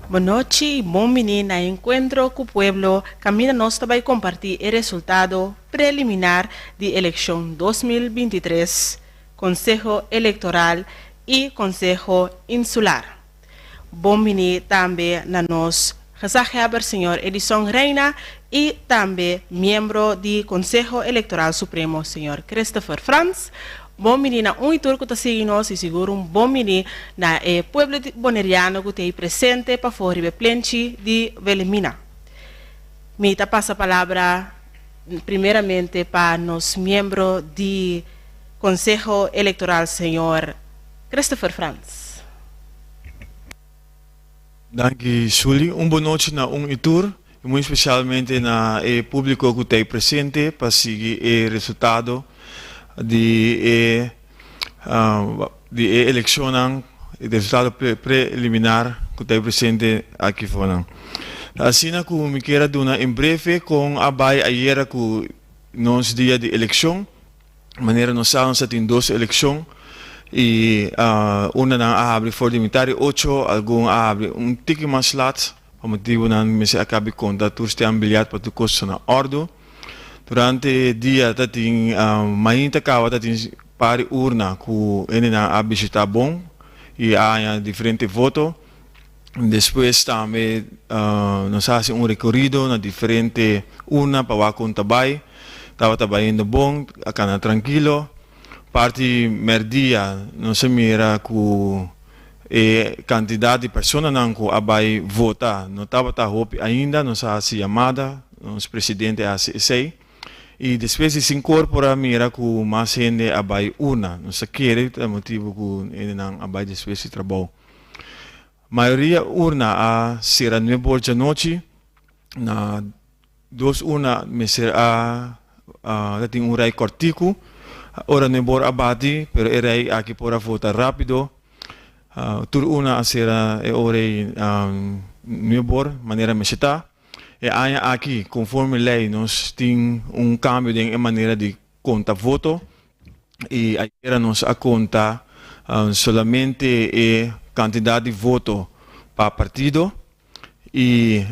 Boa noite e bom menino na encontro com o pueblo. Camina nós vai compartilhar o resultado preliminar de eleição 2023, Conselho Eleitoral e Conselho Insular. Bom menino também na nós, rezageaber senhor Edison Reina e também membro do Conselho Eleitoral Supremo, senhor Christopher Franz. Bom menino, turco está seguindo e seguro bom menino na pueblo boneriano que tem presente para fora o plenchi de Velemina. Me passa a palavra primeiramente para os membros do Conselho Eleitoral, senhor Christopher Franz. Danke, Sully. Boa noite na itur, muito especialmente na público que tem presente para seguir o resultado de eleição, o resultado preliminar que tem presente aqui fora. Assim que me quero dar em breve com a baia ayer que nos dia de eleição, maneira nós sabemos que tem duas eleições e uma na abre for limitar 8, algum abre tiki mais lat, por motivo na me se acabe conta todos têm bilhete para tu custo na ordem. Durante o dia, tem mainta kawa tem pari urna que ele na visita bom e há diferentes votos. Depois também nós fazemos recorrido na diferente urna para conta bai. Estava trabalhando bom, acá tranquilo. Parte merdia nós mira que quantidade de pessoas não que abai votar. Não estava ainda, nós fazemos chamada, nosso presidente sei. E depois se incorpora mira que mais gente abai una, não se quer o motivo que ele não abai depois de trabalho. Maioria urna a será 9 da noite, na 2 urna me será tem rei cortico, ora 9 abati, pero rei aqui para votar rápido. Tur una será ora 9 maneira me está. E aqui, conforme a lei, nós temos cambio de maneira de conta voto e aí nós a conta somente a quantidade de voto para partido e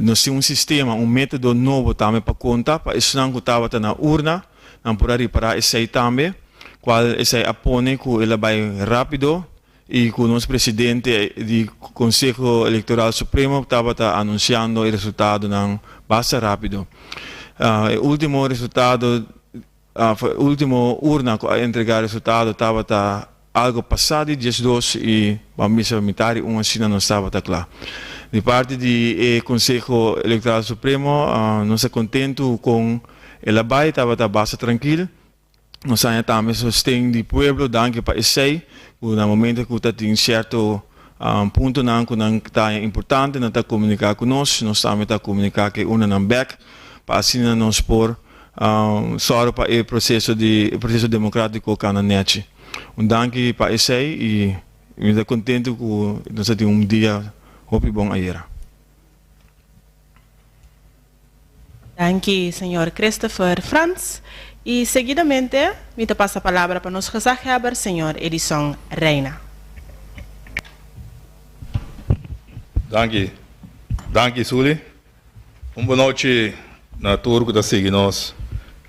nós temos sistema, método novo também para conta, para isso não estava na urna, não por aí para esse também, qual esse apone que ele vai rápido. E com o nosso presidente do Conselho Eleitoral Supremo estava anunciando o resultado não basta rápido. O último resultado, o último urna a entregar o resultado estava algo passado, 12 e vamos militar uma cena não estava claro. De parte do Conselho Eleitoral Supremo, nós estamos contentos com ele vai estava bastante tranquilo. Nós também sustento do povo, danke para esse, no momento que tem certo ponto que está importante, não está comunicar conosco, nós também está comunicar que uma não back, para assim nós pôr só para o processo democrático que na net. Danke para esse e estou contente que nós temos dia bom ayer. Danke, senhor Christopher Franz. E seguidamente, me passa a palavra para nos rezageaber, senhor Edison Reina. Danke, Sully. Boa noite na turco da seguinos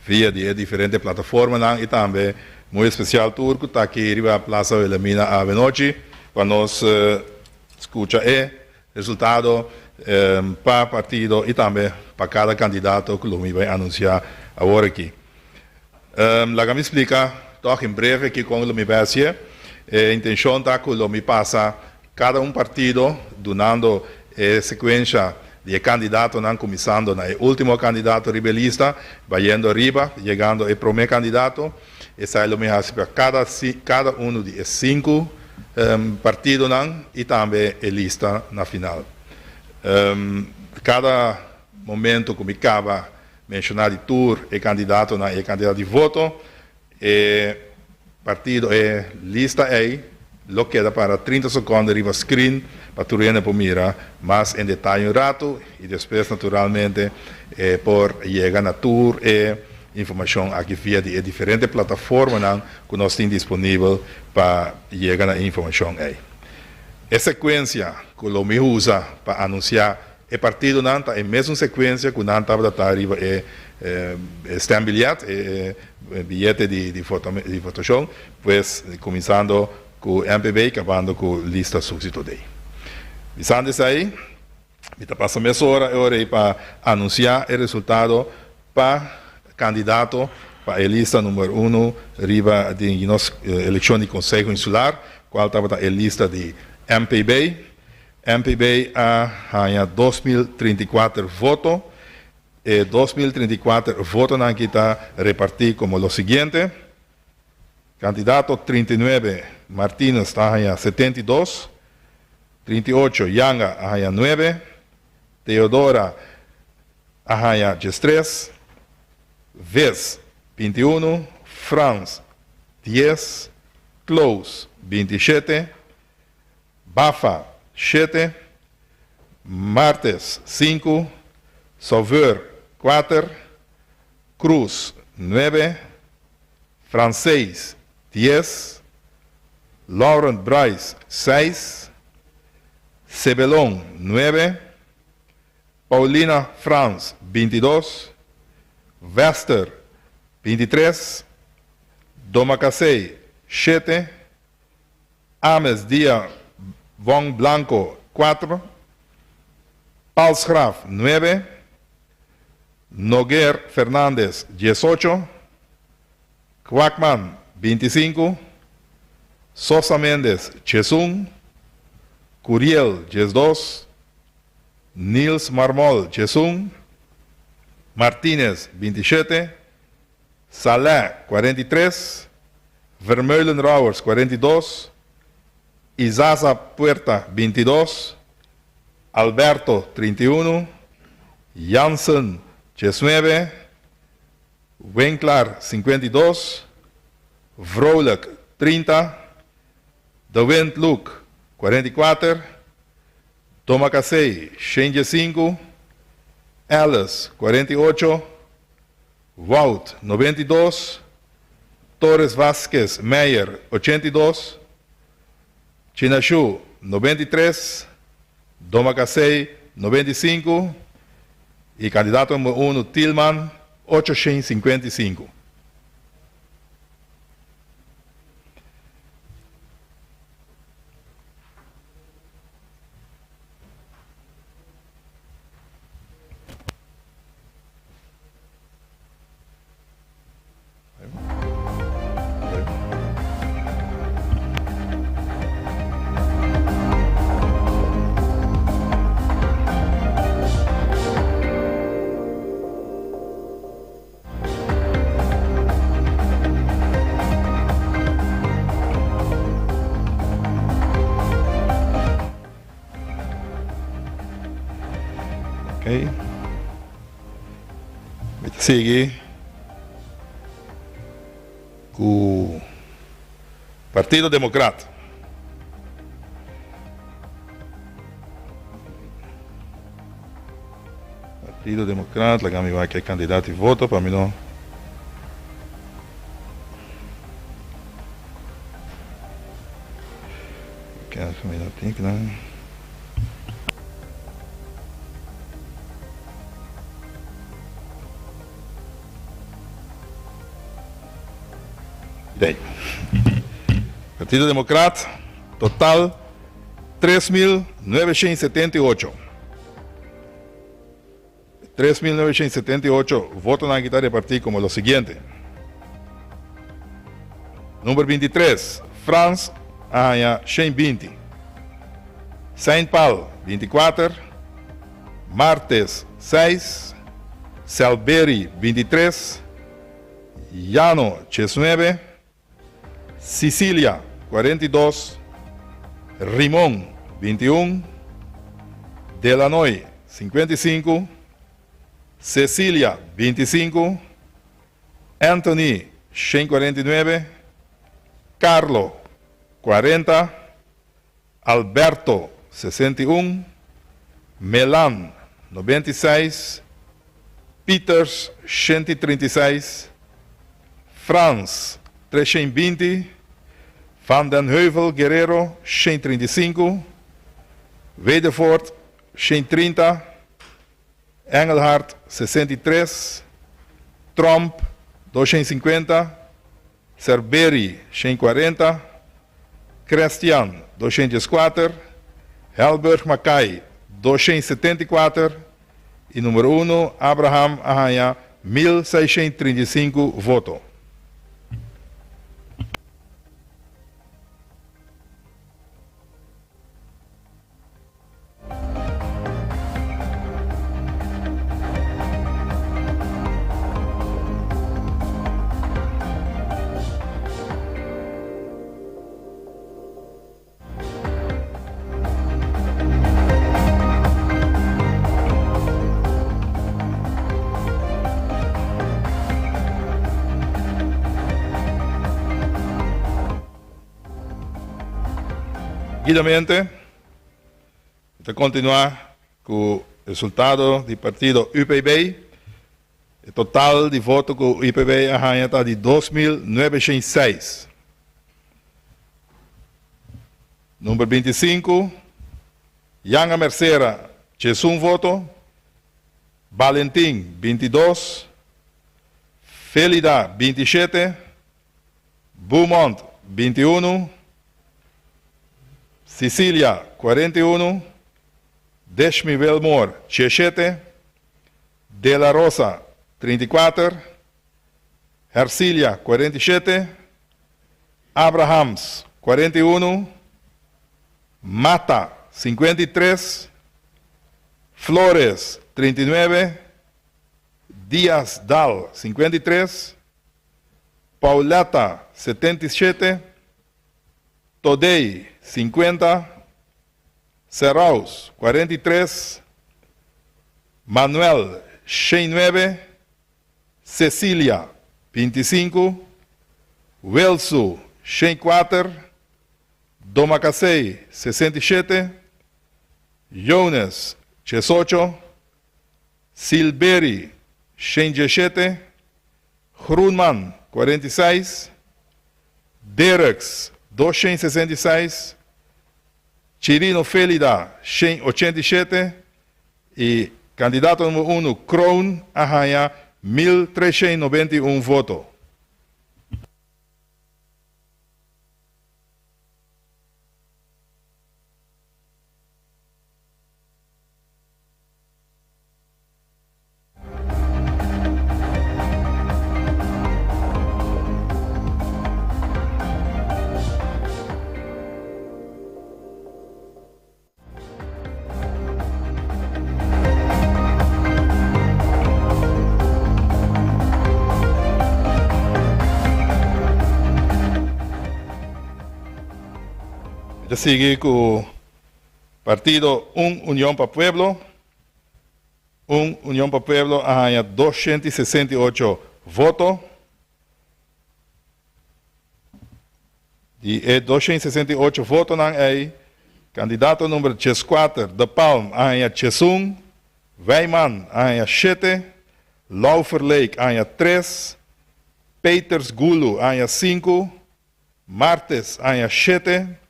via de diferentes plataformas e também muito especial turco está aqui na Praça Velemina a noite para nós escutar o resultado para partido e também para cada candidato que o vai anunciar agora aqui. La me explica, toch em breve que com o MIBS, a intenção está que o me passa cada partido, donando sequência de candidato, não começando no último candidato rebelista, vayendo arriba, chegando ao primeiro candidato, e sai o me para cada de 5 partidos e também a lista na final. Cada momento que me acaba mencionar de tour e candidato na candidato de voto e partido e lista aí lo queda para 30 segundos riba screen para tu riene por mira mais em detalhe um rato e depois naturalmente por chegar na tour e informação aqui via de diferentes plataformas que nós temos disponível para chegar na informação aí. a sequência que o me usa para anunciar o partido nanta é a mesma sequência que nanta estava arriba stamp bilhete de votação, pois começando com o MPB e acabando com a lista substituta. Visando isso aí, me passa meia hora para anunciar o resultado para candidato para a lista número 1 riba de nossa eleição de Conselho Insular, qual estava a lista de MPB. MPB a 2034 votos. 2034 votos que está repartido como lo siguiente. Candidato 39, Martínez está a 72. 38, Yanga a 9. Teodora a 13. Vez 21. Franz 10. Klaus 27. Bafa 7. Martes 5. Sauveur 4. Cruz 9. Francês 10. Laurent Bryce 6. Cebelón 9. Paulina Franz 22. Vester 23. Domacasey 7. Ames Dia Von Blanco 4. Palsgraf 9. Noguer Fernández 18. Quackman 25. Sosa Méndez Chesung. Curiel 12. Nils Marmol Chesung. Martínez 27. Salé 43. Vermeulen Rauwers 42. Izaza Puerta 22. Alberto 31. Jansen 19. Winkler 52. Vrolijk 30. De Wind Luke 44. Tomacasey 5. Alice 48. Wout 92. Torres Vázquez Meyer 82. Chinashu 93. Domacasey 95. E candidato número 1 Tillman 855. Okay. Sigue com o Partido Democrata. Partido Democrata, lá vai que é candidato e voto para mim não. Quero um minutinho que não. Bem, Partido Democrata, total 3.978. 3.978 votos na guitarra de partido como o seguinte. Número 23, Franz Aya 120. Saint Paul 24. Martes 6. Salberi 23. Llano 19. Sicília 42. Rimón 21. Delanoy 55. Cecília 25. Anthony 149. Carlo 40. Alberto 61. Melan 96. Peters 136. Franz 320. Van den Heuvel Guerrero 135. Wedervoort 130, Engelhard 63, Trump 250, Cerberi 140, Christian 204, Helberg Macai 274 e número 1, Abraham Arranha 1635 votos. Seguidamente, vamos continuar com o resultado do partido UPB. O total de votos que o UPB arranha está de 2.906. Número 25, Yanga Mercera, 1 voto. Valentim, 22. Felida, 27. Beaumont, 21. Sicília, 41. Deshmi Belmore, 17. De La Rosa, 34. Hercília, 47. Abrahams, 41. Mata, 53. Flores, 39. Dias Dal, 53. Paulata, 77. Todei, 50. Serraus, 43. Manuel, 9. Cecília, 25. Welsu, 4. Domacacei, 67. Jonas, 18. Silberi, 17. Groenman, 46. Dereks, 266. Chirino Felida, 87. E candidato número 1, Kroon, arranha 1.391 votos. Já sigue com o partido União para o Pueblo. União para o Pueblo arranha 268 votos. E 268 votos não é. Candidato número 4, De Palm, arranha 1. Weiman arranha 7. Lauferleek arranha 3. Peters Gulo arranha 5. Martes arranha 7.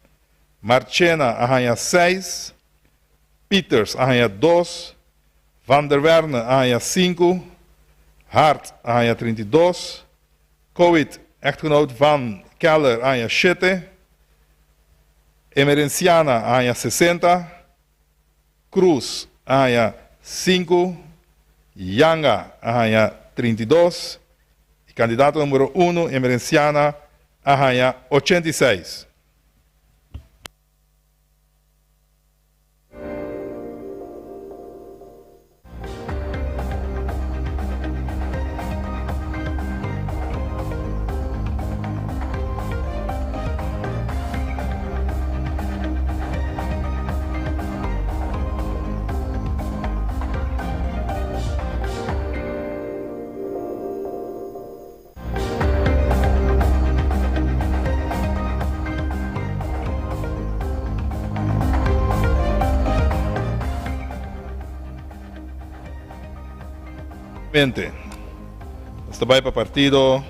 Marchena arranha 6, Peters arranha 2, Van der Werne arranha 5, Hart arranha 32, Kowit, echtgenoot van Keller arranha 7, Emerenciana arranha 60, Cruz arranha 5, Yanga arranha 32, e candidato número 1, Emerenciana, arranha 86. Está vai para o partido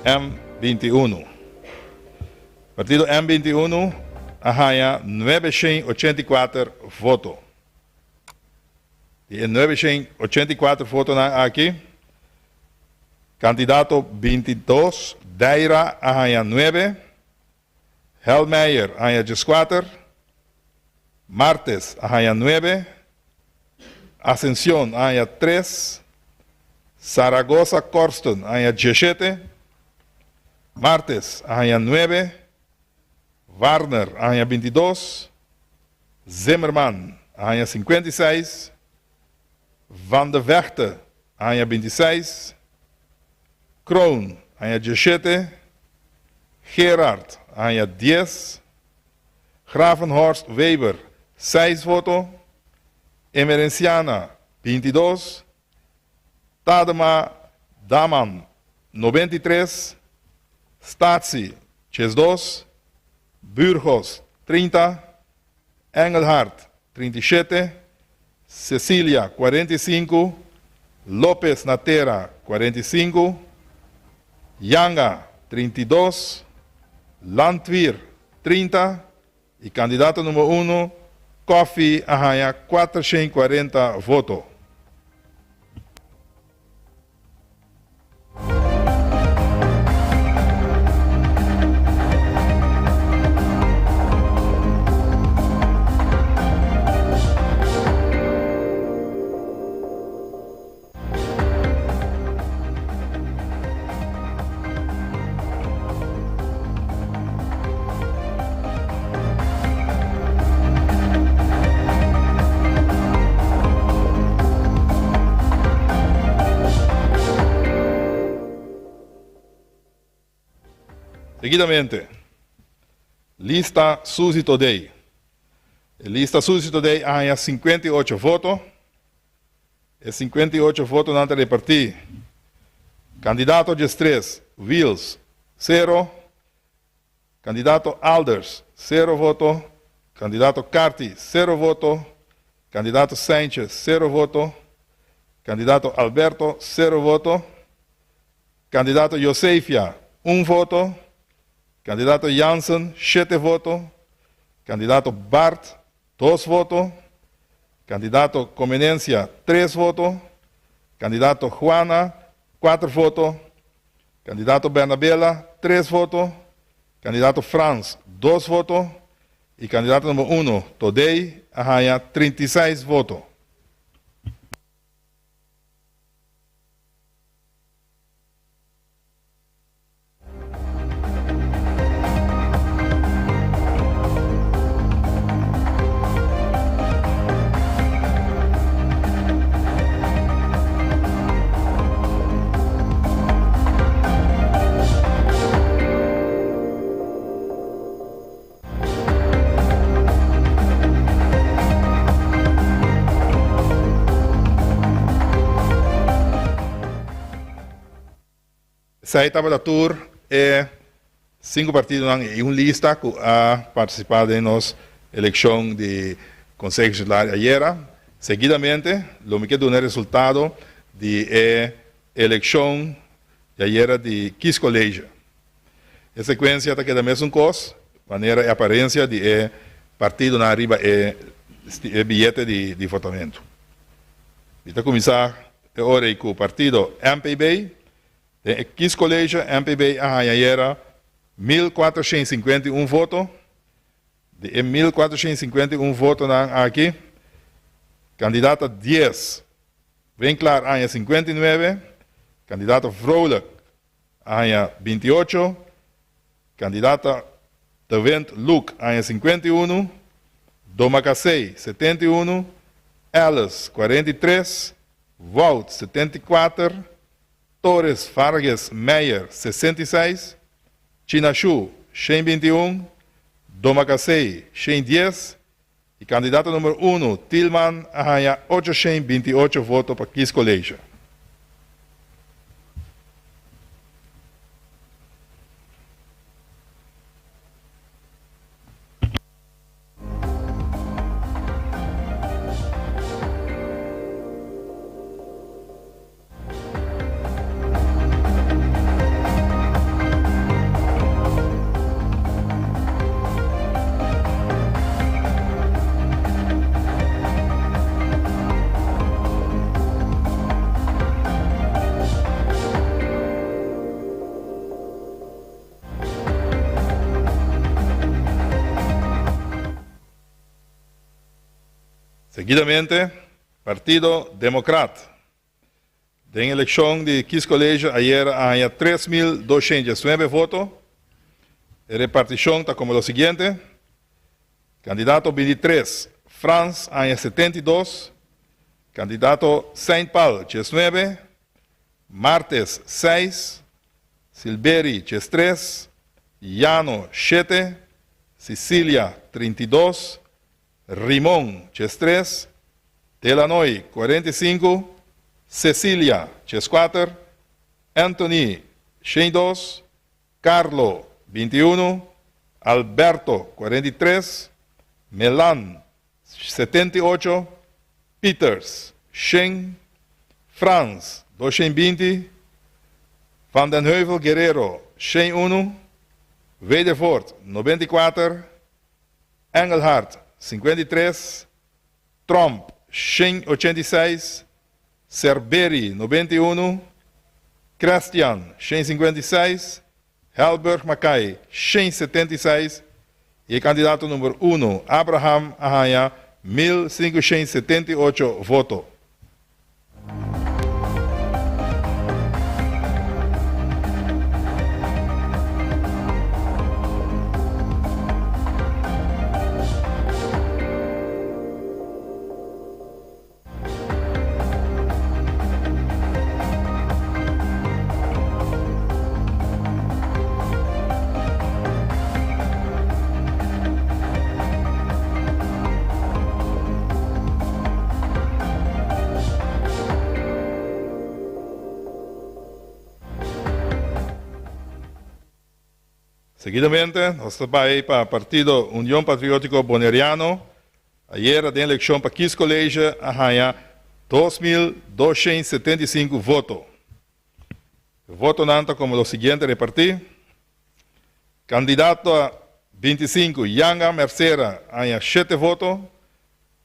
M21. Partido M21 arranha 984 votos. E 984 votos aqui. Candidato 22, Daira arranha 9. Helmeyer arranha 14. Martes arranha 9. Ascensión arranha 3. Zaragoza Corsten arranha 17. Martes arranha 9. Warner arranha 22. Zimmerman arranha 56. Van der Vechte arranha 26. Kroon arranha 17. Gerard arranha 10. Gravenhorst Weber 6 votos. Emerenciana 22. Tadema Daman 93. Stasi 2. Burgos 30. Engelhardt 37. Cecília 45. López Natera 45. Yanga 32. Landweer 30. E candidato número 1, Kofi arranha 440 votos. Seguidamente, lista Suzy Today. Lista Suzy Today arranha 58 votos. E 58 votos não repartir. Candidato de 3, Wills, 0. Candidato Alders, 0 voto. Candidato Carti, 0 voto. Candidato Sánchez, 0 voto. Candidato Alberto, 0 voto. Candidato Josefia, 1 voto. Candidato Jansen, 7 votos. Candidato Bart, 2 votos. Candidato Conveniencia, 3 votos. Candidato Juana, 4 votos. Candidato Bernabela, 3 votos. Candidato Franz, 2 votos. E candidato número 1, Todei, arranha 36 votos. Essa etapa da tour é 5 partidos em uma lista que a participar da nossa eleição de Conselho Legislativo ayer. Seguidamente, o que deu o resultado de eleição de ayer de 15 colégios. A sequência está quedando mesmo coisa, maneira a aparência de partido na arriba bilhete de votamento. Vamos começar agora com o partido MPB. De 15 colégios, MPB arranha 1.451 votos. De 1.451 votos aqui. Candidata 10. Bem claro, arranha 59. Candidato Vrolijk arranha 28. Candidata Devent Luc arranha 51. Domacacei 71. Ellis 43. Wout 74. Torres Vargas Meyer, 66. Chinachu, 121. Domacacei, 110. E candidato número 1, Tillman, arranha 828 votos para 15 colégios. Seguidamente, Partido Democrata. En la elección de Kiss College ayer hay 3.209 votos. La repartición está como lo siguiente. Candidato 23, Franz hay 72. Candidato Saint Paul, 9. Martes, 6. Silberi, 3. Llano, 7. Sicilia, 32. Rimón, 3. Delanoy, 45. Cecilia, 4. Anthony, 2. Carlo, 21. Alberto, 43. Melan, 78. Peters, 100. Franz, 220. Van den Heuvel Guerrero, 101. Wedervoort, 94. Engelhardt, 53. Trump, 186. Cerberi, 91. Christian, 156. Helberg Mackay, 176. E candidato número 1, Abraham Arranha, 1.578 votos. Seguidamente, nós vamos para o Partido União Patriótico Boneriano. Ayer, na eleição para Kiss College, arranha 2.275 votos. O voto nanta como o seguinte repartir. Candidato a 25, Yanga Mercera, arranha 7 votos.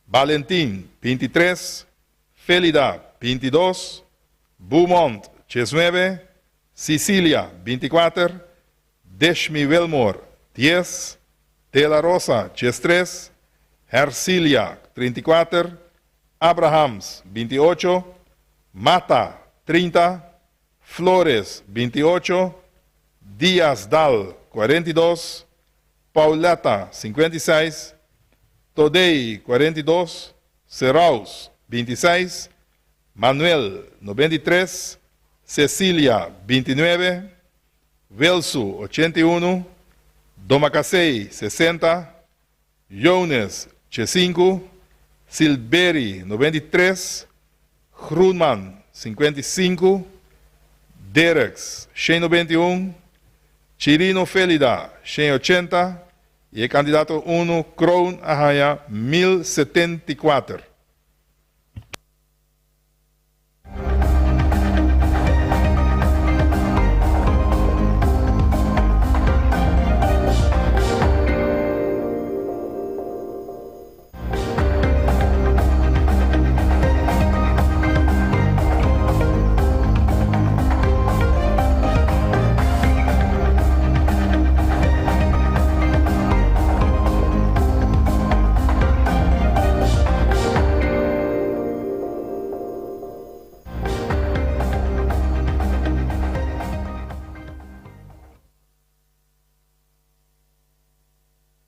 Valentim, 23. Felida, 22. Beaumont, 19. Sicilia, 24. Deshmi Wilmore, 10. De la Rosa, 3. Hercilia, 34. Abrahams, 28. Mata, 30. Flores, 28. Díaz Dal, 42. Pauleta, 56. Todei, 42. Seraus, 26. Manuel, 93. Cecilia, 29. Velsu, 81. Domacasei, 60. Jones, 5. Silberi, 93. Groenman, 55. Dereks, 191. Chirino Felida, 180. E o candidato 1, Kroon Arranha, 1074.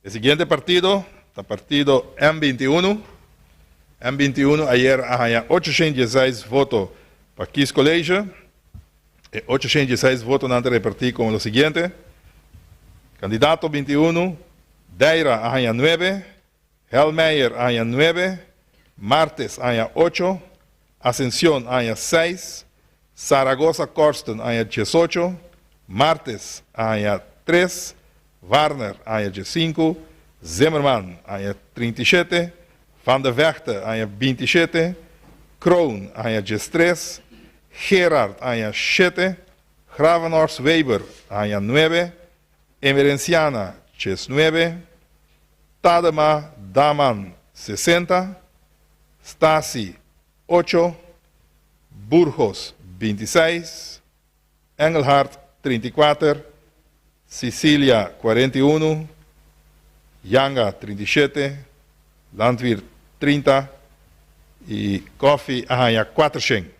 El siguiente partido, el partido M21. M21 ayer hay 816 votos para Kiss College. 816 votos antes de repartir como lo siguiente. Candidato 21, Deira hay 9. Helmeyer hay 9. Martes hay 8. Ascensión hay 6. Zaragoza Corsten hay 18. Martes hay 3. Warner, área 5, Zimmerman, área 37, Van der Verte, área 27, Kroon, área 3, Gerard, área 7, Gravenhorst Weber, área 9, Emerenciana, 9, Tadema Daman, 60, Stasi, 8, Burgos, 26, Engelhardt, 34, Sicilia, 41, Yanga, 37, Landweer, 30, e koffie ahanya 4 sheng.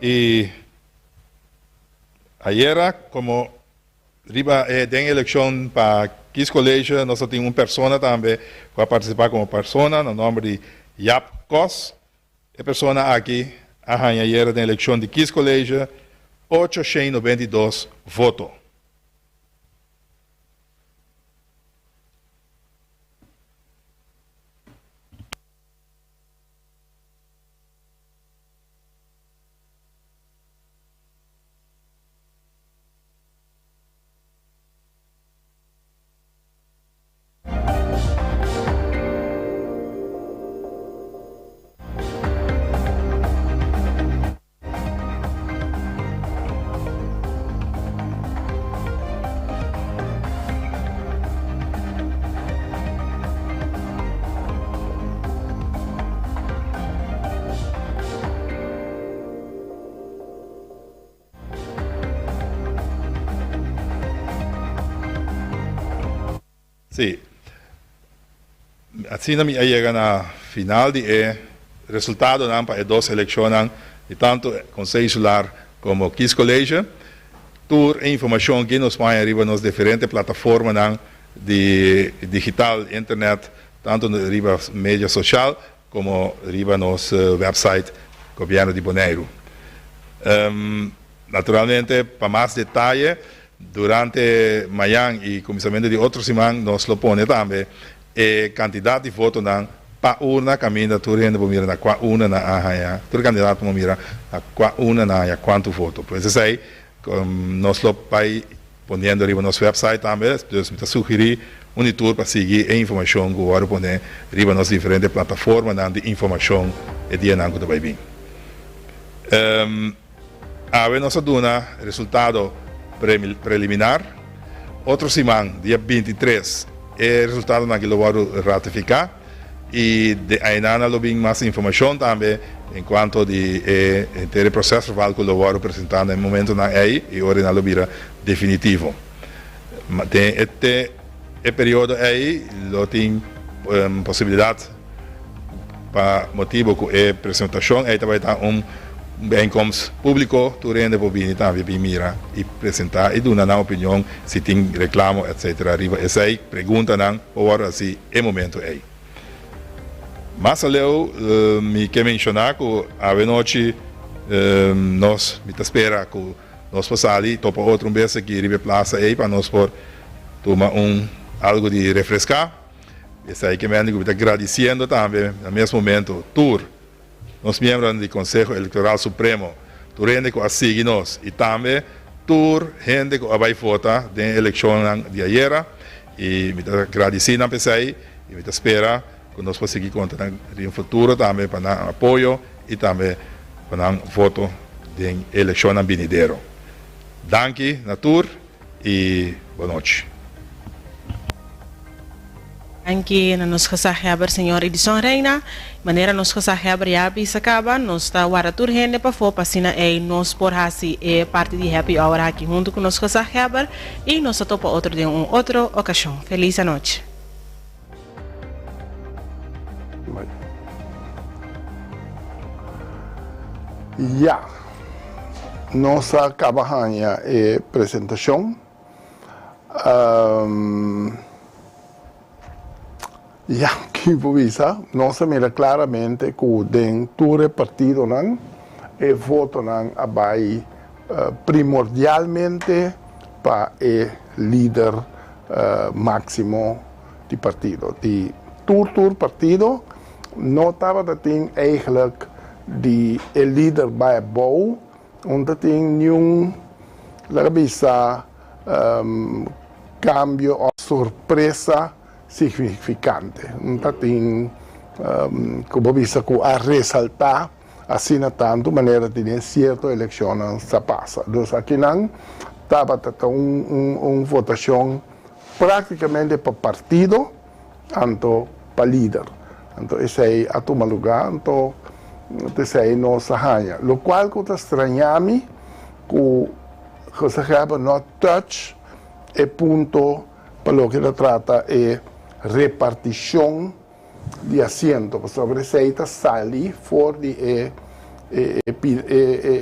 Y ayer, como riba de eleição para Kiss College, nós temos uma pessoa também que vai participar como pessoa, no nome de Yap Kos. A pessoa aqui, ayer da eleição de Kiss College, 892 votos. Sim. Assim nós chegamos na final de resultado para duas eleições, e tanto Conselho Insular como Kiss College. Tour e informação que nos vai arriba nas diferentes plataformas de digital, internet, tanto na mídia social como arriba nos website Governo de Bonaire. Naturalmente, para mais detalhes, durante amanhã e começamento de outra semana, nós lo pone também a quantidade de votos para urna, caminho da urna, para mirar na qual urna na ahaya, todo candidato para mirar na qual urna na quanto voto. Por isso aí, nós lo vai ponendo arriba no nosso website também, então me sugerir um tour para seguir a informação que o pone arriba nas diferentes plataformas de informação e dia não que vai vir. A ver nós dona resultado preliminar. Outra semana, dia 23, é o resultado que eu vou ratificar. E aí nós temos mais informação também, enquanto o processo que eu vou apresentar no momento aí, e agora nós vira definitivo. Tem este período aí, eu tenho possibilidade, para motivo que a apresentação, aí vai estar bem-comes público, tu rende para vir também mira e apresentar e dar uma opinião se tem reclamo, etc. Arriba essa aí pergunta não agora se é momento aí. Mas eu me quero mencionar que a noite nós me espera que nós possamos ali topa outro vez aqui ribe plaza aí para nós por tomar algo de refrescar. Essa aí que me ando agradecendo também no mesmo momento tour os membros do Conselho Eleitoral Supremo, tu rende que assiste nós e também tu rende que vai votar na eleição de ayer e me agradecendo a aí e me espera que nós possamos seguir contar no futuro também para dar apoio e também para dar voto na eleição venidero. Danke, Natur e boa noite. Aqui nos casajeaber senhor Edison Reina, maneira nos casajeaber yabi sacaba, nos está waratur rende para for pasina e nos por hasi é parte de happy hour aqui junto com nos casajeaber e nos topa outro de outra ocasião. Feliz noite. Já, nossa cabanha é apresentação. Ja, que visa, nós mira claramente que o dentro partido não é voto não abai primordialmente para o líder máximo do partido. De tur partido não estava dat ding eigenlijk die líder bij bouw, omdat tem nenhum la vista cambio o sorpresa significante. Tating como vista que a resaltar assim tanto maneira de certa eleição não se passa. Então aqui não estava uma votação praticamente para partido, tanto para líder. Então esse aí a tomar lugar, então esse aí não se arranha. O qual que está estranhando que se chama no touch é ponto para o que se trata é repartição de assento, sobre isso aí está sali fora de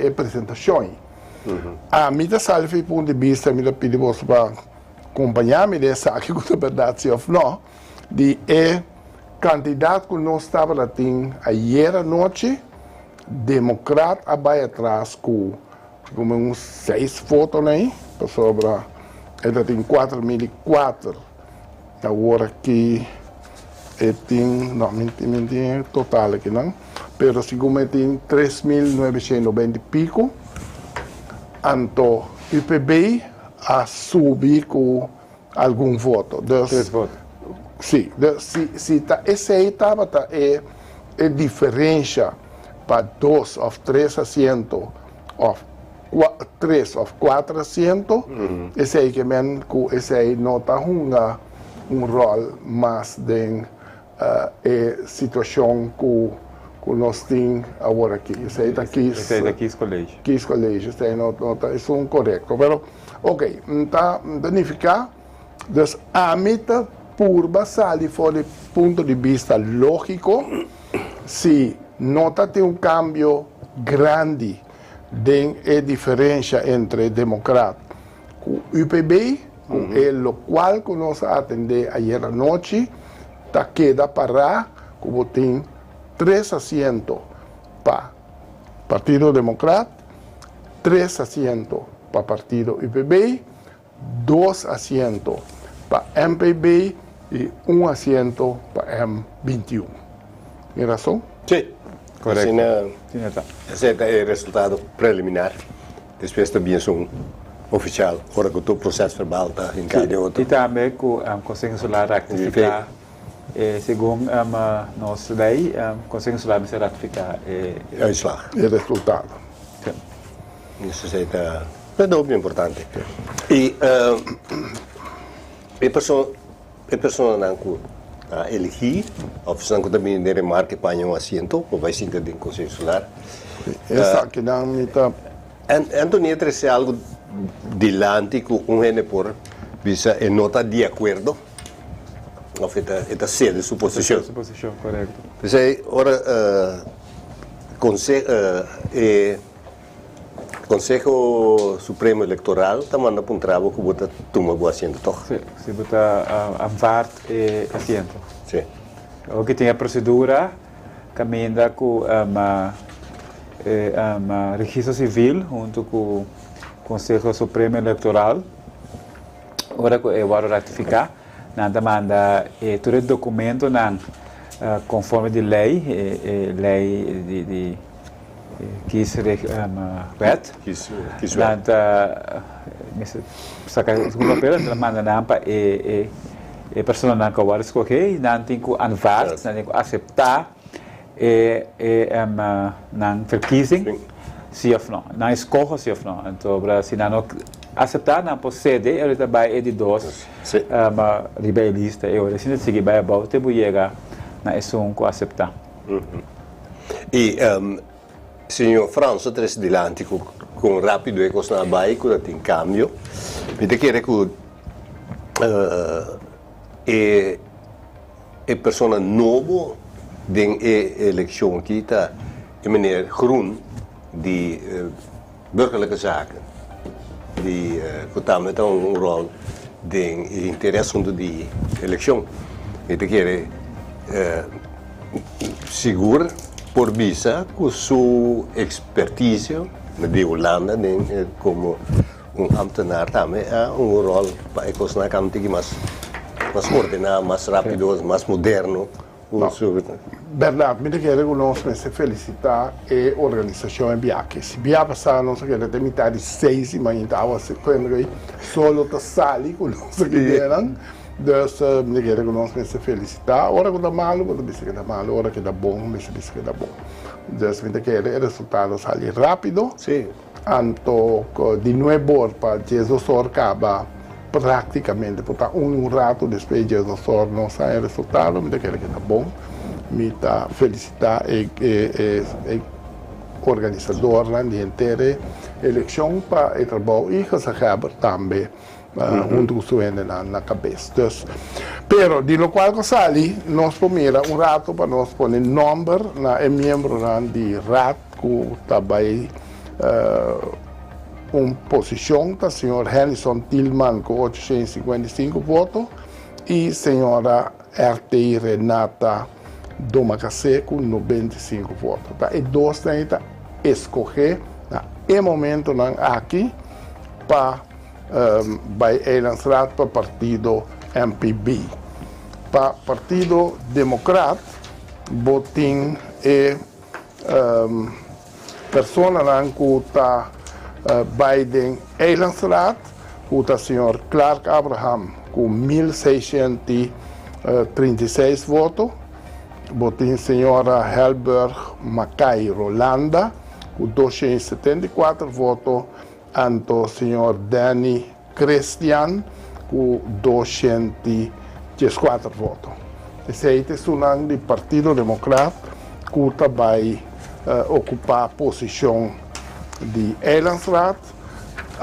apresentação. A mim está sali do ponto de vista, me pedi você para acompanhar-me dessa aqui com a verdade ou não, de candidato que nós estava lá ayer à noite, democrata vai atrás com uns 6 votos aí, sobre ele tem 4.004, agora que tem, não, mentira total aqui não, mas segundo tem 3.990 e pico, então o IPB a subir com algum voto. 3 votos. Sim, se esse aí estava é diferença para 2 ou 3 assentos, ou 3 ou 4 assentos, esse aí que esse aí não está rol mais de situação que nós temos agora aqui. Esse aí daqui é colégio. Quis colégio, esse aí não tá, isso é correto. Mas, ok, está danificado, então a meta purba sali fora do ponto de vista lógico, se nota tem um cambio grande de diferença entre democrata e UPB, o qual que nós atendemos ayer à noite, está queda para como tem 3 assentos para Partido Democrata, 3 assentos para Partido UPB, 2 assentos para MPB e 1 assento para M21. Tem razão? Sim. Correto. Esse é o resultado preliminar. Depois também é um oficial. Agora que o processo verbal está em cada outro. E também com o Conselho Insular ratificar, segundo nossa lei, o Conselho Insular vai ratificar o uitslag. O resultado. Isso é muito importante. E a pessoa não elegir, ou se não também de remarque para um assento, ou vai ser de um Conselho Insular. Essa que não me está... Antonio trouxe algo dilante que gente por visa e nota de acordo, ou esta sede de suposição. Suposição, correto. Pois é, ora, Conselho Supremo Eleitoral está mandando para um trabalho que você toma o assento, toch? Sim, se você anvaard assento. Sim. O que tem a procedura, caminha com registro civil, junto com o Conselho Supremo Eleitoral. Agora que eu vou ratificar, nada manda todo documento conforme de lei, lei de kies wet. Kies wet. Nada, saca o papel, nada manda nampa pessoa não que vai escolher, não tem que anvaar, não tem que aceitar não verkiezing, sim ou não, não escolha sim ou não. Então, se não aceitar, não pode ceder, ele também é de dois, rebelista, eu se não seguir bem a volta, eu chegar na isso que aceitar. E senhor França traz dilante com rápido e com na baia, que tem cambio, me te quer que é pessoa nova de eleição que está em meneer Groen de burgerlijke zaken die met een rol de interesse de eleição e te quer seguro por visa com sua expertise de Holanda como ambtenaar também há rol para economia que mais ordenado, mais rápido, mais moderno, Verdade, me quero conosco nessa felicitar e organização em Biaque. Se Biaque passar, nós queremos ter metade de 6 e manhã estava quando solo tá sali conosco que deram. Dus me quero conosco nessa felicitar. Ora que dá malo, quando disse que dá malo, ora que dá bom, me disse que dá bom. Dus me quero o resultado sair rápido. Sim. Anto de novo para Jesus acaba praticamente, porque rato depois de Jesus não sai o resultado, me quero que dá bom. Me tá felicitar e organizador de inteira eleição para o trabalho e que se acaba também junto com o suene na cabeça. Dus, pero de lo qual que sali, nós pomera rato para nós pôr número na membro de RAT que também posição da senhora Henderson Tillman com 855 votos e senhora RT Renata Domacacé com 95 votos. E dois têm que escolher no momento aqui para lançar para o partido MPB. Para o Partido Democrata, botin e pessoa que está Biden lançado, que está o senhor Clark Abraham com 1.636 votos. Botin senhora Helberg Mackay Rolanda, com 274 votos, anto senhor Danny Christian, com 204 votos. Esse é o do Partido Democrata, que vai ocupar a posição de Eilandsraad,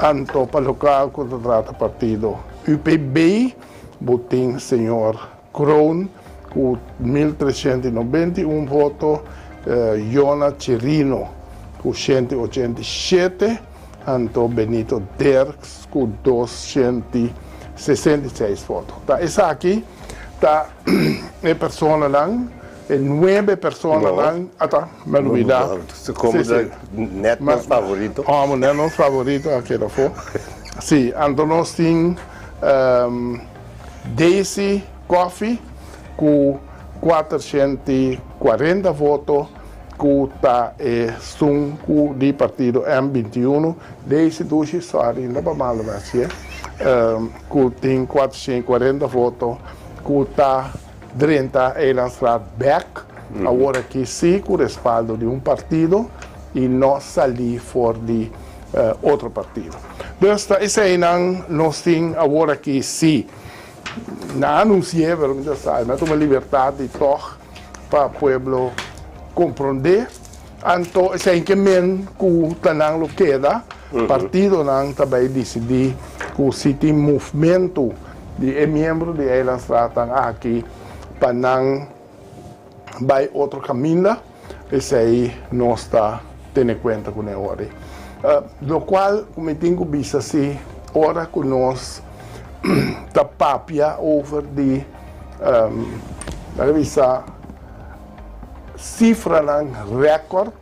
anto para o local que trata o partido UPB, botin senhor Kroon, com 1.391 votos, Jona Chirino com 187, Anto Benito Derks com 266 votos. Essa aqui é pessoa é 9 pessoas me olvidar. Como neto nosso favorito. Como neto nosso favorito, aquele foi. Sim, então nós temos Daisy Coffee com 440 votos, que está do partido M21, desde hoje só ainda para mal, mas que tem 440 votos, que está 30 Eilandsraad Beck, agora que sim, com o respaldo de partido, e não sair fora de outro partido. Então, esse aí nós temos agora que sim, não anunciei, mas uma liberdade para o povo compreender. Então, esse é que men que o tanang queda, partido não também decidir que o city movimento de membro de Eilandsraad aqui para não vai outro caminho. Esse aí nós está tendo em conta com a hora. Do qual, como tenho visto assim, hora que nós está papia over de revista cifra recorde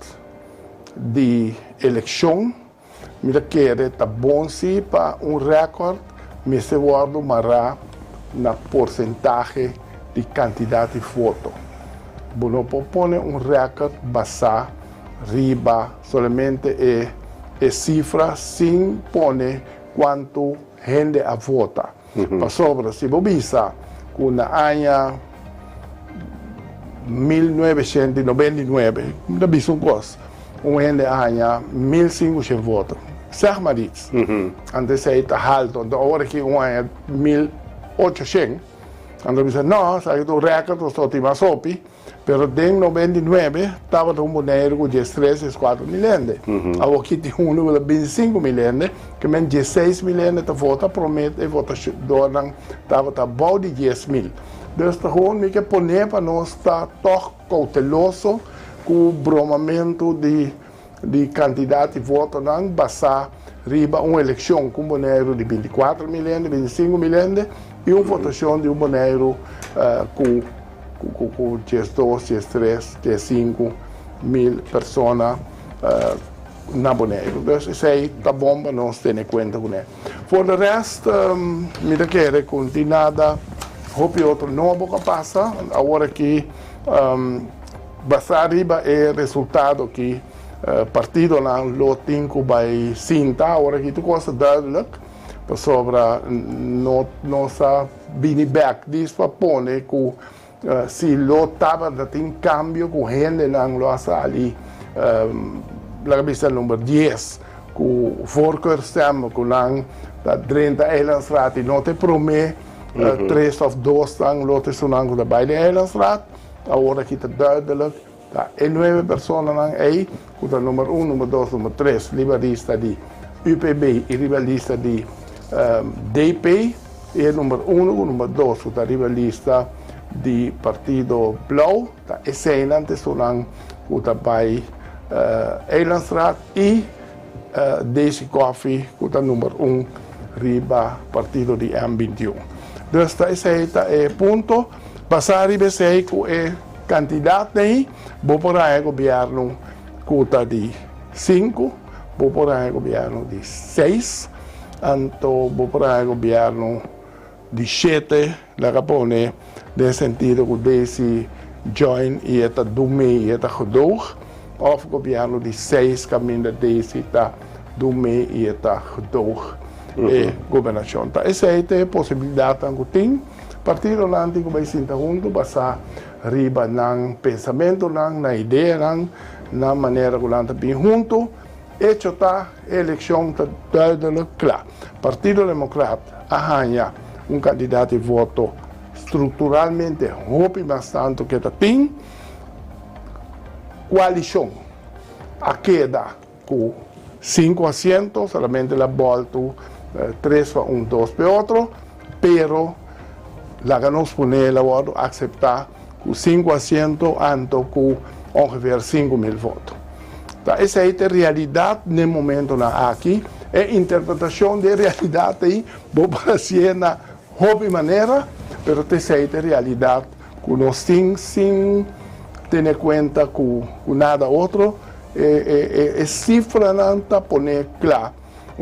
de eleição. Me quer tá bom se para recorde, me se guardo mará na porcentagem de quantidade de votos. Não propõe recorde basado riba somente é cifra sem pôr quanto gente a vota. Para sobre, se você visa, na ano 1999, não visa coisa, gente a 1.500 votos. Zeg maar iets. Antes zei het alto, de ora que ano 1.800, antes disse, não, sai do recorde, estou te masopi, pero em 99 estava um boneiro com 13, 4 milhões. Agora aqui tem 25 milhões, que men 16 milhões de votos, promete, e votador estava bom de 10 mil. Então, gewoon me que poner para nós estar toch cauteloso com o bromamento de quantidade de votos, não basar riba uma eleição com um boneiro de 24 milhões, 25 milhões, e uma votação de um boneiro com 12, 13, 15 mil pessoas na boneiro. Então, isso aí está bom para nós ter em conta com ele. Por o resto, me quero continuar. Hope outro novo que passa, agora que basariba é resultado que partido não lo tinco by sinta, agora que tu coisa duidelijk, sobre nossa biniback, diz para pone que se lo tava tem cambio com gente não lo ali, la vista número 10, com voorkeurstem, com não da 30 Eilandsraad, e não te promete 3 of 2 dan loten zo lang de beide Eilandsraad, agora que está duidelijk. E 9 pessoas aí, o número 1, número 2, número 3, liberalista de UPB e liberalista de DP, e número 1, o número 2, o liberalista de Partido Blauw, e zijn antes o bij Eilandsraad e Daisy Coffee, o número 1, riba Partido de M21. Dus dat is het punto. Passar e sei que é candidato aí, vou por aí governo cuta de 5, vou por aí governo de 6, então vou por aí governo de 7, lá capone, no sentido que desse join e eta dume e eta gedoog, of governo de 6 caminho desse tá dume e eta gedoog e governação. Tá, essa é a possibilidade que tem. Partido nanti ko vai sinta junto basa riba ng pensamento na ideia na maneira ko lang tabi junto hecho ta eleksyon ta duidelijk klaar. Partido Democrata ahanya candidato de voto estruturalmente hopi bastante que ta tem coalição a queda com 5 asientos, solamente la volta 3 para 1, 2 para outro, pero la ganamos poner la voto aceitar com 5 asientos anto com ongeveer 5.000 votos. Essa é a realidade no momento aqui, é interpretação da realidade aí, vou fazer na hobby maneira, pero essa é a realidade que nós temos sem ter conta com nada outro, é cifra não está poner claro.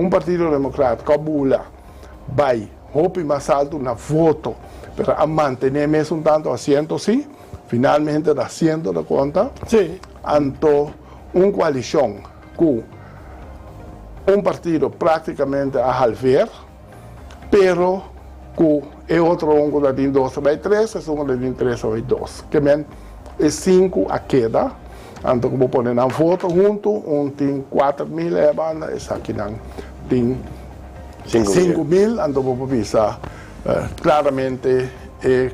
Partido Democrático cabula vai hobby mais alto na voto, pero a mantener mesmo tanto asiento, sim, finalmente da asiento da conta, sim, anto coalição com partido praticamente a halver, pero com outro que tem 2 vai 3, é um que tem 3 vai 2, que é 5 a queda, anto como pôr na voto junto, tem 4.000 é banda, essa aqui não tem 5.000, anto vou pensar claramente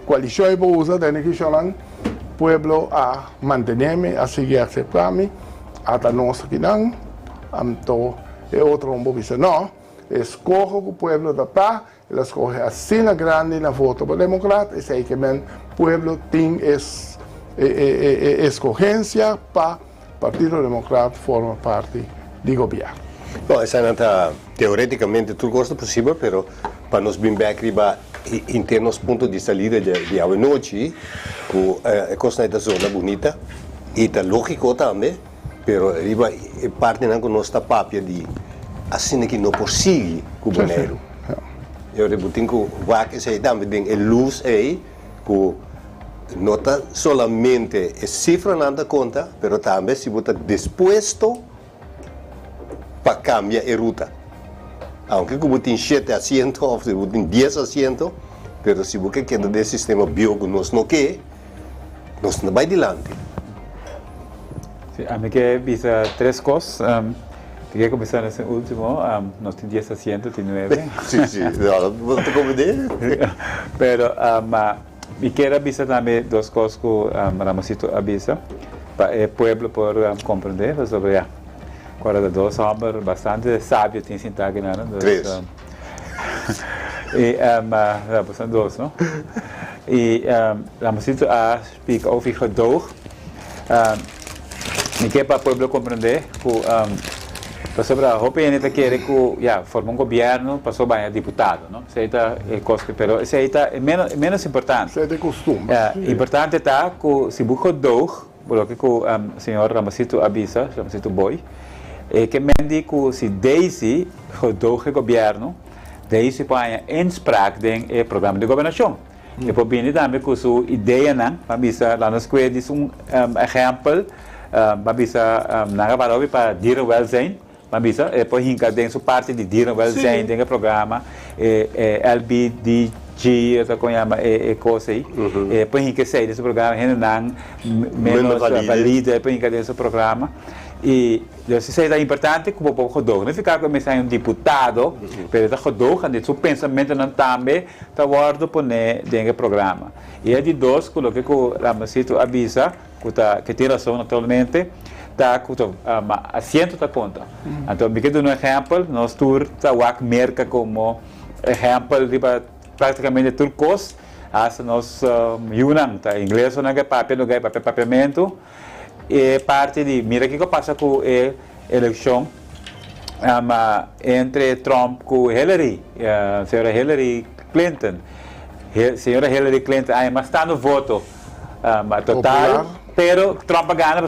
coalição é boa, tem que chamar pueblo a mantenerme, a seguir aceptarme, até nós que não, então é outro vou pensar não, escolhe o pueblo da paz, ele escolhe assim na grande na voto para democrata, e sei que o pueblo tem escolhência para o Partido Democrata forma parte do governo. Bom, essa não está teoreticamente tudo gosto possível, mas para nos bem riba em termos ponto de saída de a noite, que é coisa da zona bonita e tá lógico também, mas riba parte não nós está papia de assim que não possível com o dinheiro. Eu rebutin que vai que sei também tem luz aí que não está solamente a cifra não dá conta, mas também se você disposto para cambiar a ruta. Aunque como tem 7 asientos, ou se tem 10 asientos, mas se você quer do sistema bio que nós não quer, nós não vai adiante. A mim que visa 3 coisas. Queria começar nesse último, nós temos 10 asientos, tem 9. Sim, sim, não te compreender. Pero, me quero avisar também 2 coisas que Ramosito avisa, para o pueblo poder compreender sobre a 42 homens bastante sábios tem sentado aqui, não? 3. E, são 2, não? E, Ramosito explica over gedoog. Me quero para o pueblo compreender que sobre a roupa ainda quer que forma governo passou bem a deputado, não? Isso é coisa, mas isso é menos importante. Isso é de costume. Importante está que se busca doog, porque o senhor Ramosito avisa, Ramosito Boy, que mendi que se Daisy gedoog o governo, Daisy põe inspraak ding programa de governação. E poi viene também com sua ideia, né? Para bisa lá na escola diz exemplo, para bisa na valor para dierenwelzijn, para bisa e poi hinka tem sua parte de dierenwelzijn, tem programa LBDG, essa coisa coisa aí, e poi hinka sei desse programa, não menos valida, e poi hinka desse programa. E isso é importante que o povo rodou. Não ficar como um deputado, mas está rodou, e seu pensamento não também está guardado por dentro programa. E é de dois, que o Ramacito avisa, que tem razão naturalmente, está com assento da conta. Então, me quedo um exemplo, nós tour está o merca como exemplo de praticamente turcos, as nós Yunnan, tá inglês, não é papel, não é papiamento. E parte de mira que passa com a eleição entre Trump e Hillary, senhora Hillary Clinton. Senhora Hillary Clinton ainda está no voto total, pero Trump ganha,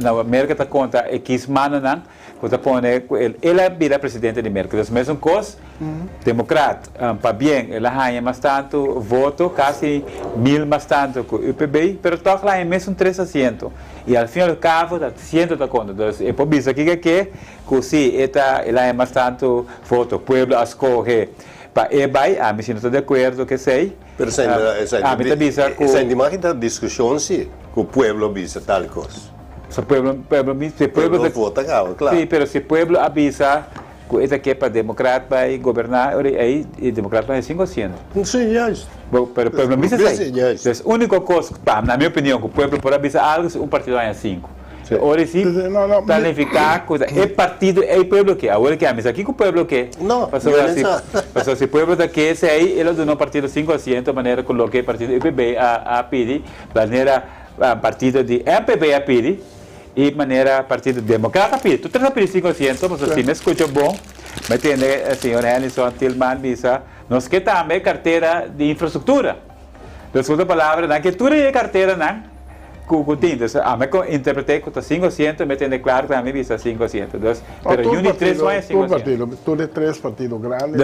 na América está conta e quis manan, quando põe ele vira presidente da América. Então, mesmo coisa, democrata, para bem, ele ganha mais tanto voto, quase 1000 mais tanto com o UPB, pero toca lá em mesmo 3 assentos. E ao fim e ao cabo, está 100 da conta. Então, é por isso que se ele é mais tanto voto, o povo escolhe. Para ele, a mim não estou de acordo que sei. Pero essa imagem da discussão, sim, que o povo avisa tal coisa. Se o povo vota, claro. Sim, mas se o povo avisa que isso aqui é para democrata vai governar, aí o democrata vai 5%. Sim, é isso. Mas o povo avisa isso. A única coisa, na minha opinião, que o povo pode avisar algo, partido vai a 5%. Ora sim, planificar coisa. É partido, é o povo que. Agora que mas aqui que o povo que. Não, mas se o povo daqui se aí ele do não partido 5% de maneira coloquei o partido UPB a pedir, maneira partido de MPB a pedir e maneira partido democrata a pedir. Tu tens a pedir 5%, mas assim me escuta bom. Mas tem a senhora Henderson Tillman bisa, nós que também carteira de infraestrutura. Da segunda palavra, na que tudo é carteira não. Eu interpretei que 5%, mas tem claro que a mim visa 5%. Pero Unit 3 não é 5%. Tudo é 3 partidos grandes.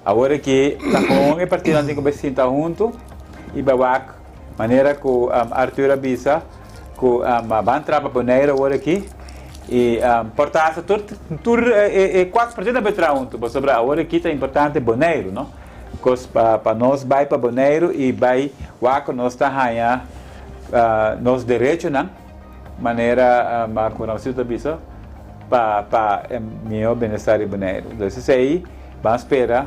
Agora que o partido não tem que se sentar junto e bawac maneira que Arthur avisa que van trapa boneira agora aqui e portanto tudo 4 partidos vai entrar junto. Mas sobre agora aqui é importante boneiro, não? Para nós vai para boneiro e vai waco nós está ganhar nos direitos, não? Maneira que nós estamos para meu bem-estar e boneiro. Então, isso aí, vamos esperar.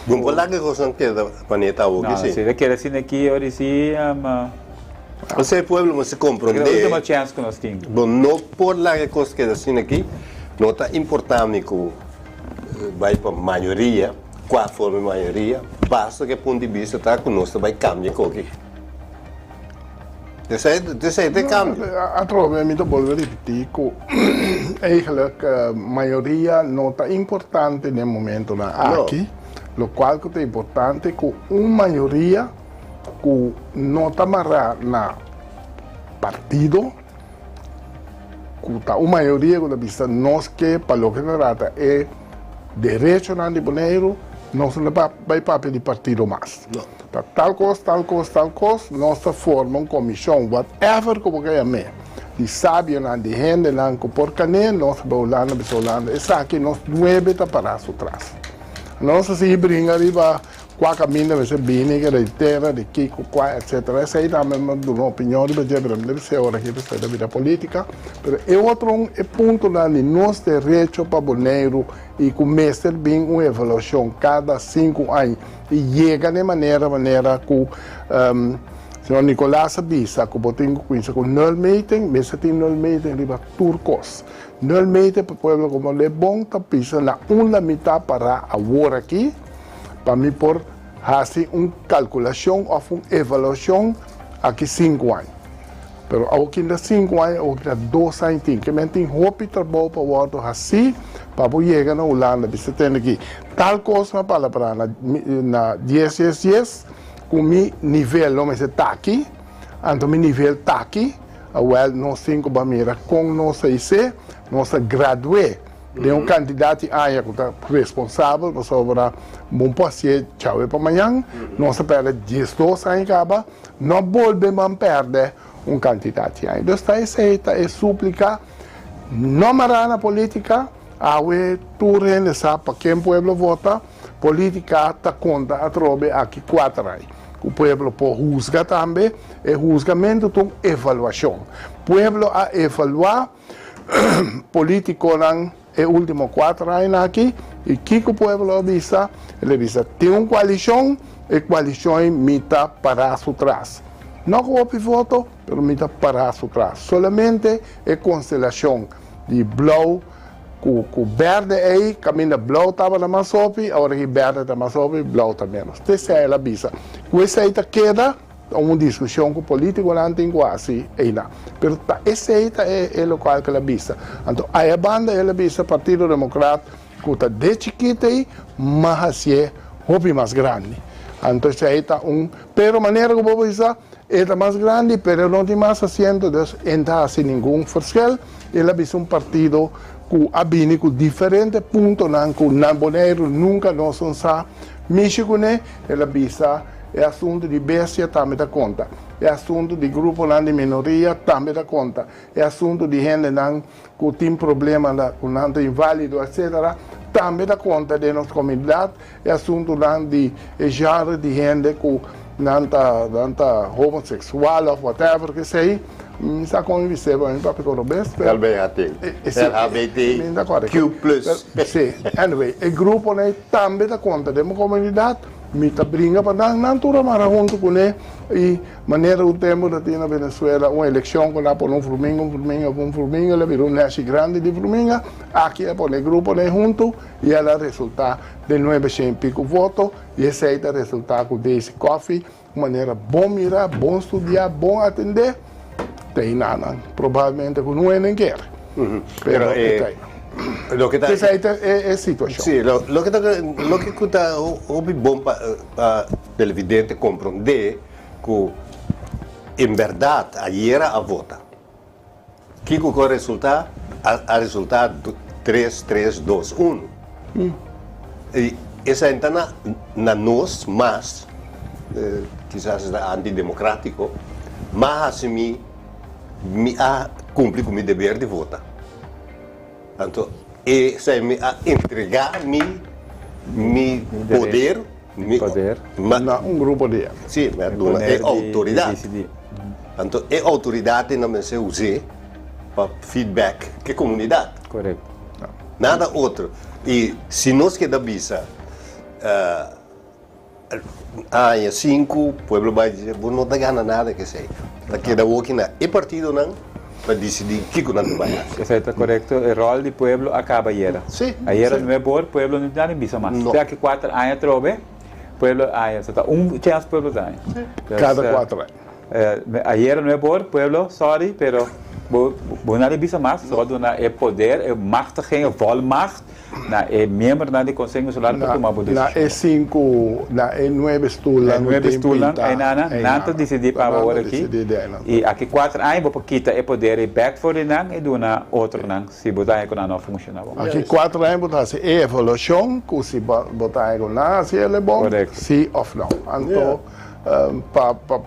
Vamos falar que coisa que da planeta hoje. Não, se ele quer assim aqui, hoje sim, você povo não se compreende. É a última chance que nós temos. Bom, não por lá que coisa que assim aqui, não está importante que vai para a maioria, qual forma a maioria, basta que o ponto de vista está conosco, vai cambiar aqui. Desse cambio. Atrovamente voglio repetir que eigenlijk a maioria não está importante no momento aqui, o qual é importante que uma maioria que não está amarrada na partido, que está uma maioria que vista nós que para o que trata é direito na de boneiro, não se vai papel de partido mais. Tal coisa, nós formamos uma comissão, whatever que você quer. De sábio, de gente, de porcaria, nós vamos lá, isso aqui nós não é para atrás. Nós se brinca arriba, qual caminho vai ser bem, que é terra, de Kiko, etc. Essa aí também é uma opinião, deve ser hora que está da vida política. Mas é outro ponto lá de nós direitos para boneiro e começar bem uma evolução cada 5 anos. E chega de maneira que o senhor Nicolás avisa que eu tenho coisa com null meeting, mas tem null meeting riba turcos. Null meeting para o povo como é bom, está pisando na uma metade para agora aqui, para mim por fazer uma calculação ou uma avaliação aqui 5 anos. Pero aqui ainda 5 anos, aqui ainda 2 anos, que me tem roupa e trabalho para o outro assim, para chegar na Holanda, você tem aqui tal coisa para na 10, com mi nível não está aqui, então mi nível está aqui, nós 5 para mira com nós IC, nós gradué de um candidato aí que está responsável sobre bom pode tchau para amanhã, não se perde 10 aí acaba, não volvemos perder candidato aí. Então esta é súplica, não marana política, a tu rende sabe para quem o povo vota, política está conta a trobe aqui 4 aí. O povo pode juzgar também, e julgamento tem avaliação. O povo a avaliar político não é o último 4 anos aqui, e que o povo avisa, ele avisa, tem uma coalição, e a coalição mita para atrás. Não houve voto, mas mita para atrás. Solamente a constelação de Blau, com verde aí, caminho Blau estava na Masopi, agora que verde está na Masopi, Blau está menos. Essa é a avisa. Com essa aí queda, uma discussão com o político não tem quase aí lá. Mas esse aí é o local que ela avisa. Então, a banda ela avisa Partido Democrata que está de chiquita aí, mas é hobby mais grande. Então, esse aí está pero maneira que eu vou dizer, é mais grande, pero não tem mais assento, então, não há nenhum verschil. Ela avisa partido que abine com diferentes pontos, que não boneiro nunca não são só. México, ela avisa. É assunto de bestia, também dá conta. É assunto de grupo de minoria, também dá conta. É assunto de gente que tem problema com não inválido, etc. Também dá conta de nossa comunidade. É assunto de gênero de gente que não está homossexual ou whatever que seja. Está com você, vai para o best. LGBTQ+. Sim, anyway, o grupo também dá conta de uma comunidade. Mita brinca para não tudo mais junto com ele e maneira o tempo da na Venezuela uma eleição com por um formiga ele virou um nesse grande de formiga aqui é por o grupo junto e ela resulta de 900 pico votos e esse é o resultado desse coffee maneira bom mirar bom estudar bom atender tem nada provavelmente com não é nem quer pero lo que esa es situación. Sí, lo que está bom para televidente compreender que en verdad ayer a vota. Que o resultado a resultado 3-3-2-1. E essa então na nós mais quizás antidemocrático, mas assim me cumpre com meu dever de votar. Então, se me entregar meu poder, um grupo de sim, é autoridade. Então, é autoridade não se usa para feedback que comunidade. Correto. Nada outro. E se nós queremos visa, há 5, o povo vai dizer, não dá gana nada que seja. Daqui da outra, e partido não. Para decidir o que não vai fazer. Isso está correto. O rol do povo acaba ayer. Sim. Ayer não é bom, o povo não tem visa mais. Se aqui 4 anos trobe, o povo está chance o povo tem. Cada 4 anos. Ayer não é bom, o povo, sorry, pero não tem visa mais. Só é poder, é machtiging, é volmacht. É membro do Conselho Nacional para tomar a decisão. É 5, é 9 estudos. É 9 estudos, não decidir para agora aqui. E aqui 4 anos, vou quitar o poder e back for it, e do outro, se botar não funciona. Aqui 4 anos, botar se é evolução, que se botar não, se ele é bom, sim ou não. Então, para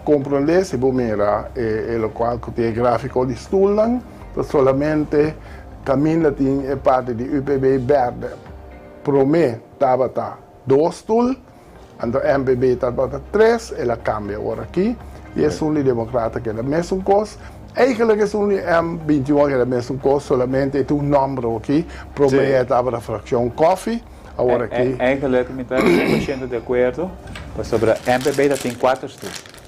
compreender, se você mirar o local que tem gráfico de estudos, solamente caminho tem parte de UPB verde. Para mim, estava 2 stools, então MPB estava 3, ela cambia agora aqui, e é um democrata que é a mesma coisa. Eigenlijk é um M21 que é a mesma coisa, solamente tem número aqui, para mim estava a fração coffee, agora aqui. Eigenlijk, me está 100% de acordo, sobre a MPB tem 4 stools.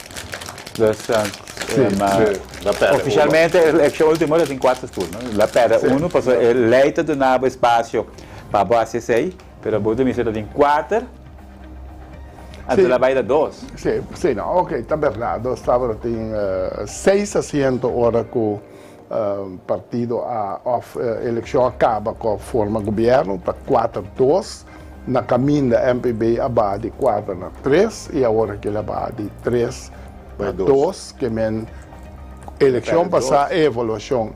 Oficialmente, a eleição última tem 4 turnos. La pera 1, porque é leite do novo espaço para a base 6, mas a Buda me tem 4, até lá vai dar 2. Sim, não, ok, está verdade. Estava tem 6 assentos agora que o partido, a eleição acaba com a forma de governo, está 4-2. Na caminho da MPB, a de 4-3, e agora que ela vai de 3-2, que a eleição passada, a evolução,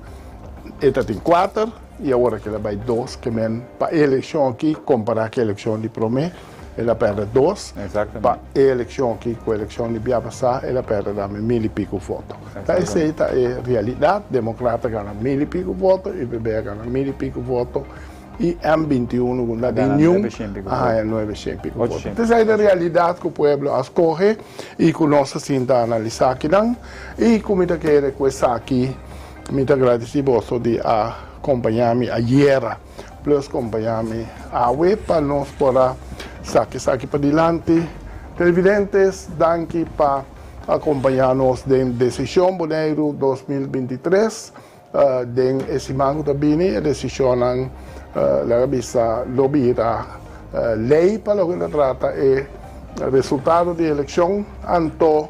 esta tem 4, e agora que ela vai 2, que men para a eleição aqui, comparar com a eleição de Promé, ela perde 2. Exatamente. Para a eleição aqui, com a eleição de Biabassa, ela perde 1.000 e pico votos. Então, essa é a realidade. Democrata ganha 1.000 e pico votos, e o PPE ganha 1.000 e pico votos, e M21 ganha de nenhum, 900 e pico votos. Então, essa é a realidade que o povo escolhe e que nós tentamos analisar aqui. E como eu quero começar aqui, muito agradecido de acompanhar-me ayer, plus acompanhar-me a web para nós poder saque para diante. Televidentes, danke para acompanhar-nos na decisão Bonaire 2023, den esse mango também, a decisão la bisa lobby a lei para o que trata é resultado da eleição. Anto,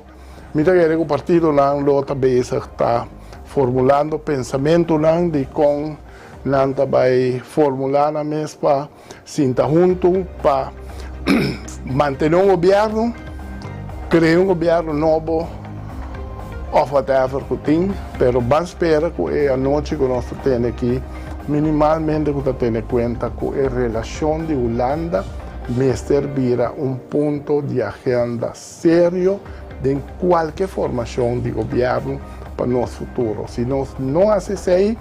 me que o partido não lota beza está formulando pensamento não de com não vai formular na mesma sinta junto para manter um governo, criar um governo novo, ou whatever que tem, pero vamos esperar que é a noite que nós temos aqui, minimalmente que temos em conta que a relação de Holanda me servirá ponto de agenda sério de qualquer formação de governo para nosso futuro. Se nós não fazemos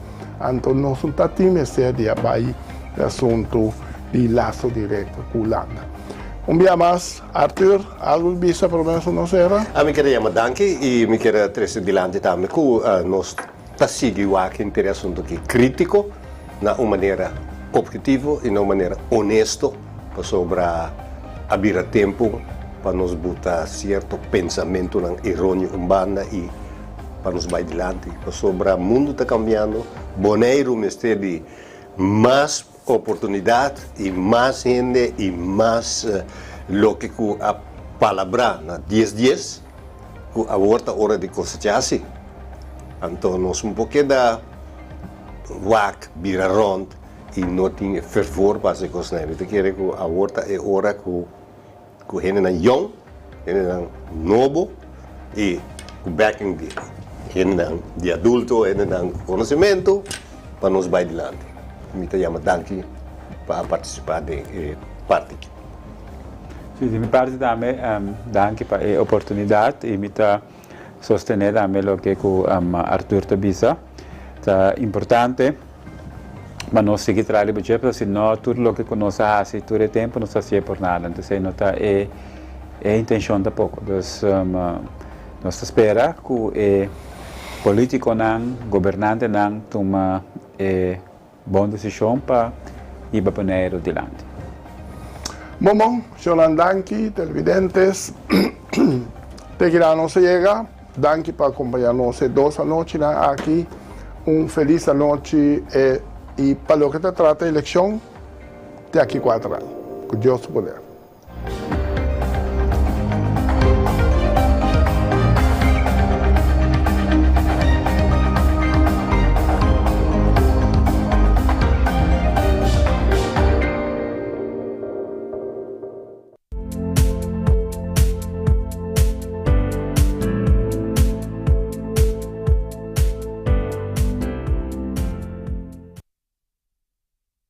então nós não temos de abaixo o assunto de laço direto com Holanda. Dia mais, Arthur, algo vista por menos não será? A mim queria danke e me queria trazer adiante também que nós está seguindo aqui um assunto que crítico, na uma maneira objetiva e na uma maneira honesta, para sobre abrir tempo para nos botar certo pensamento errôneo urbana e para nos vai adiante, para sobre o mundo está cambiando, Bonaire me de mais oportunidade e mais gente e mais lo que a palavra na 10-10 que a hora de cosechar-se. Então nós pouquinho da wak vira rond e não tem fervor para se cosechar. Eu quero que a hora que gente na young, gente novo e o backing de gente de adulto, gente conhecimento para nos vai adiante. Me chama danke para participar da parte. Sim, me parte também danke para a oportunidade e me sostener também o que o Arthur Tabisa é importante para nós seguir trabalhando porque senão tudo o que nós fazemos todo o tempo não se por nada. Então não está a intenção da pouco. Então nós espera que o político não, governante não toma boa decisão para ir para Bonaire adiante. Bom, Jolan danke, televidentes. Peguirá não se chega. Danke para acompanhar-nos 2 da noite aqui. Feliz noite e para o que se trata da eleição, até aqui 4 anos. Que Deus poder.